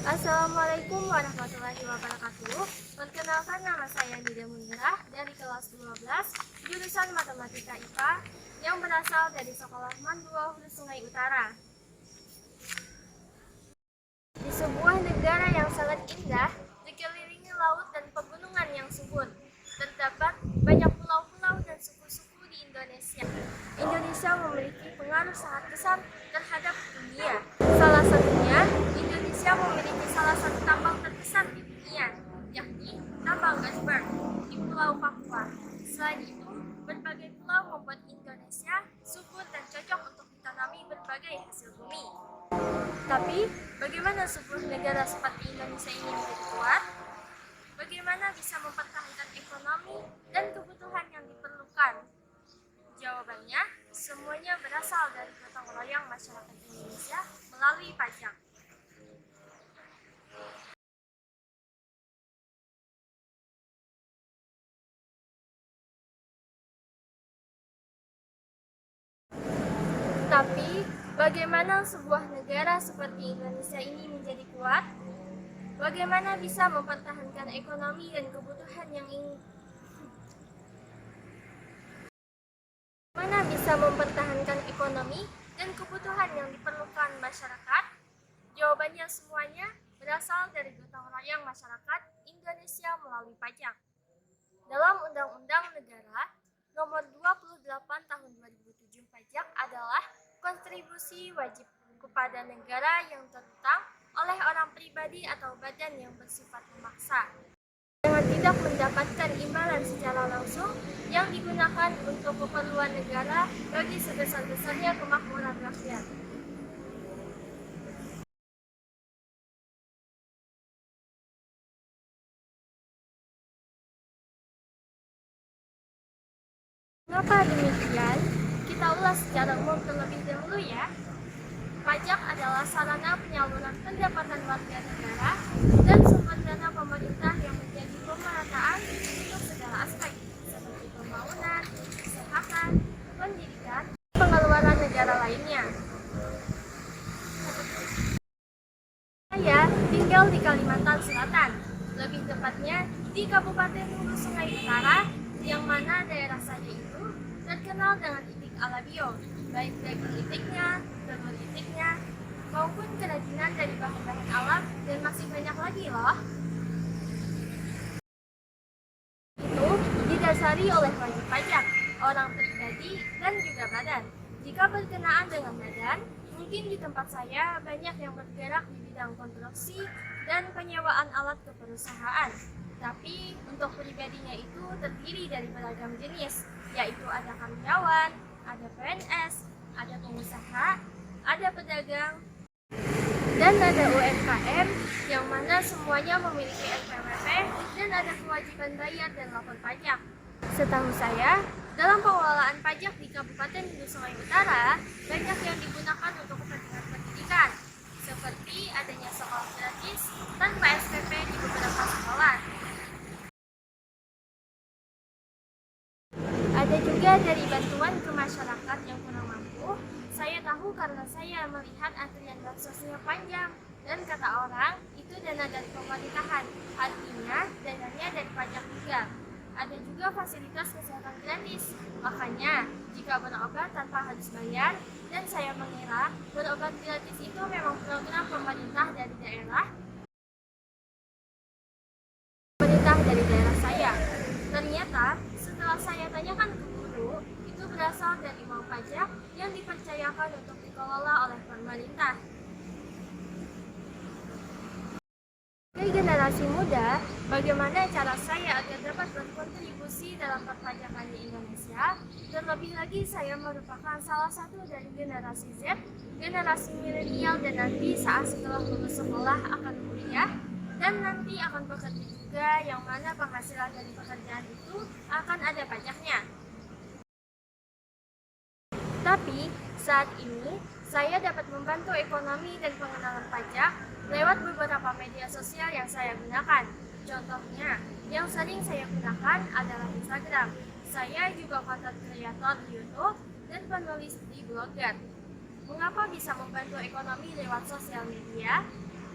Assalamualaikum warahmatullahi wabarakatuh. Perkenalkan, nama saya Nida Munirah dari kelas 12 jurusan Matematika IPA yang berasal dari Sekolah Mandua Hulu Sungai Utara. Di sebuah negara yang sangat indah, dikelilingi laut dan pegunungan yang subur, terdapat banyak pulau-pulau dan suku-suku di Indonesia. Indonesia memiliki pengaruh sangat besar terhadap dunia. Salah satunya, Indonesia memiliki salah satu tambang terbesar di dunia, yakni tambang Grasberg di Pulau Papua. Selain itu, berbagai pulau membuat Indonesia subur dan cocok untuk ditanami berbagai hasil bumi. Tapi, bagaimana sebuah negara seperti Indonesia ini menjadi kuat? Bagaimana bisa mempertahankan ekonomi dan kebutuhan yang diperlukan? Jawabannya, semuanya berasal dari gotong royong masyarakat Indonesia melalui pajak. Tapi, bagaimana sebuah negara seperti Indonesia ini menjadi kuat? Bagaimana bisa mempertahankan ekonomi dan kebutuhan yang ingin diperlukan masyarakat? Jawabannya semuanya berasal dari gotong royong masyarakat Indonesia melalui pajak. Dalam Undang-Undang Negara Nomor 28 Tahun 2007, pajak adalah kontribusi wajib kepada negara yang terutang oleh orang pribadi atau badan yang bersifat memaksa, dengan tidak mendapatkan imbalan secara langsung yang digunakan untuk keperluan negara bagi sebesar-besarnya kemakmuran rakyat. Mengapa demikian? Kita ulas secara umum terlebih dahulu ya. Pajak adalah sarana penyaluran pendapatan warga negara dan sumber dana pemerintah yang menjadi pemerataan untuk segala aspek seperti pembangunan, kesehatan, pendidikan, dan pengeluaran negara lainnya. Saya tinggal di Kalimantan Selatan, lebih tepatnya di Kabupaten Hulu Sungai Utara, yang mana daerah saya itu terkenal dengan itik alabio, baik daging itiknya, telur itiknya, maupun kerajinan dari bahan-bahan alam, dan masih banyak lagi loh. Itu didasari oleh wajib pajak, orang pribadi, dan juga badan. Jika berkenaan dengan badan, mungkin di tempat saya banyak yang bergerak di bidang konstruksi dan penyewaan alat keperusahaan. Tapi untuk pribadinya itu terdiri dari beragam jenis, yaitu ada karyawan, ada PNS, ada pengusaha, ada pedagang, dan ada UMKM, yang mana semuanya memiliki NPWP dan ada kewajiban bayar dan lapor pajak. Setahu saya, dalam pengelolaan pajak di Kabupaten Hulu Sungai Utara, banyak yang digunakan untuk kepentingan pendidikan, seperti adanya sekolah gratis tanpa SPP di beberapa sekolah. Ada juga dari bantuan ke masyarakat yang kurang mampu. Saya tahu karena saya melihat antrian bansosnya panjang, dan kata orang, itu dana dari pemerintahan, artinya dananya dari pajak juga. Ada juga fasilitas kesehatan gratis, makanya jika berobat tanpa harus bayar, dan saya mengira berobat gratis itu memang program pemerintah dari daerah saya. Ternyata setelah saya tanyakan ke guru, itu berasal dari uang pajak yang dipercayakan untuk dikelola oleh pemerintah. Bagi generasi muda, bagaimana cara saya agar dapat berkontribusi dalam perpajakan di Indonesia? Terlebih lagi, saya merupakan salah satu dari generasi Z, generasi milenial, dan nanti saat setelah lulus sekolah akan kuliah, dan nanti akan bekerja juga, yang mana penghasilan dari pekerjaan itu akan ada pajaknya. Tapi saat ini saya dapat membantu ekonomi dan pengenalan pajak lewat beberapa media sosial yang saya gunakan. Contohnya, yang sering saya gunakan adalah Instagram. Saya juga konten kreator di YouTube dan penulis di Blogger. Mengapa bisa membantu ekonomi lewat sosial media?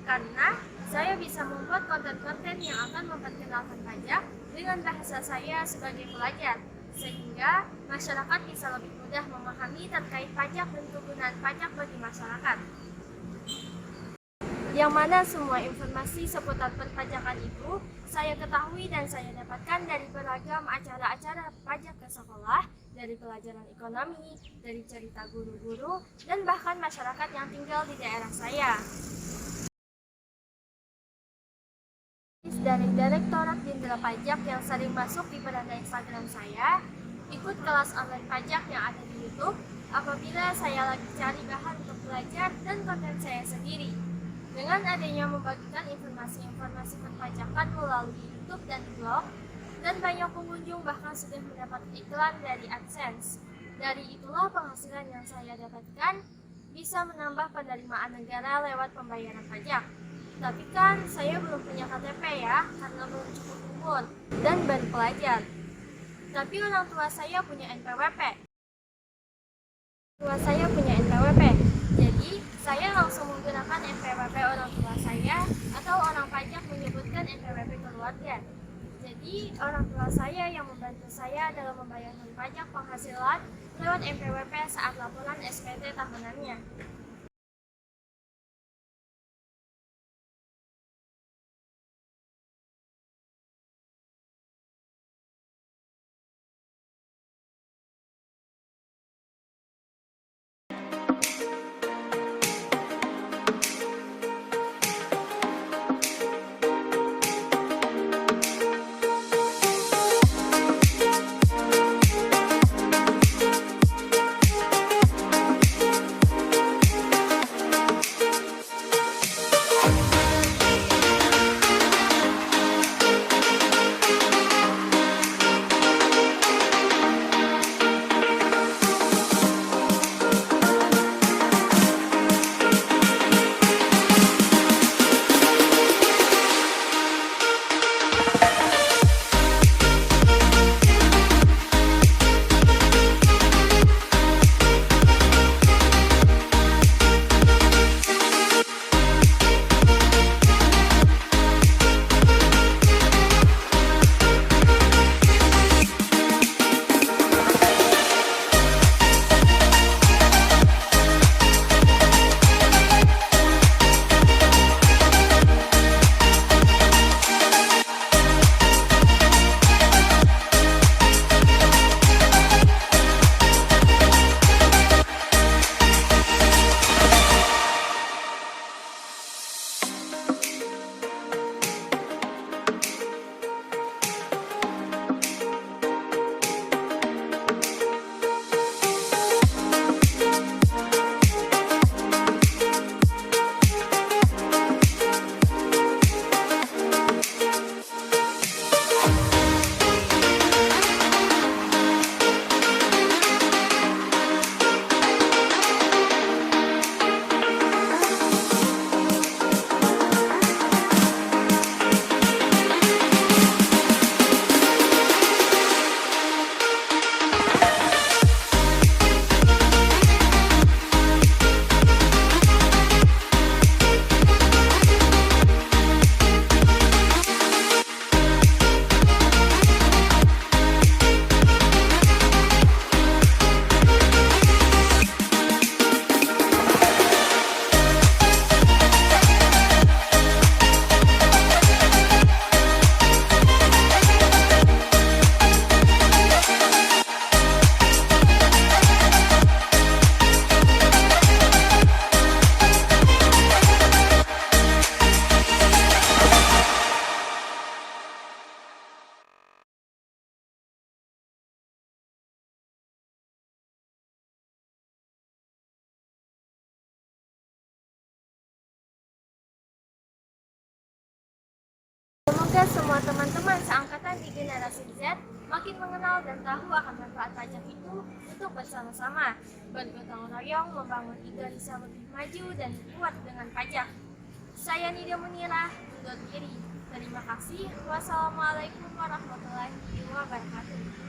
karena saya bisa membuat konten-konten yang akan memperkenalkan pajak dengan bahasa saya sebagai pelajar, sehingga masyarakat bisa lebih mudah memahami terkait pajak dan kegunaan pajak bagi masyarakat. Yang mana semua informasi seputar perpajakan itu saya ketahui dan saya dapatkan dari beragam acara-acara pajak ke sekolah, dari pelajaran ekonomi, dari cerita guru-guru, dan bahkan masyarakat yang tinggal di daerah saya. Dari Direktorat Jenderal Pajak yang sering masuk di beranda Instagram saya, ikut kelas online pajak yang ada di YouTube apabila saya lagi cari bahan untuk belajar dan konten saya sendiri. Dengan adanya membagikan informasi-informasi perpajakan melalui YouTube dan blog, dan banyak pengunjung bahkan sudah mendapat iklan dari AdSense. Dari itulah penghasilan yang saya dapatkan bisa menambah penerimaan negara lewat pembayaran pajak. Tapi kan saya belum punya KTP ya, karena belum cukup umur dan baru pelajar. Tapi orang tua saya punya NPWP. Jadi saya langsung menggunakan NPWP orang tua saya, atau orang pajak menyebutkan NPWP keluarga. Jadi orang tua saya yang membantu saya dalam membayarkan pajak penghasilan lewat NPWP saat laporan SPT tahunannya. Semoga semua teman-teman seangkatan di generasi Z makin mengenal dan tahu akan manfaat pajak itu untuk bersama-sama bergotong royong membangun Indonesia lebih maju dan kuat dengan pajak. Saya Nida Munirah, undur diri. Terima kasih. Wassalamualaikum warahmatullahi wabarakatuh.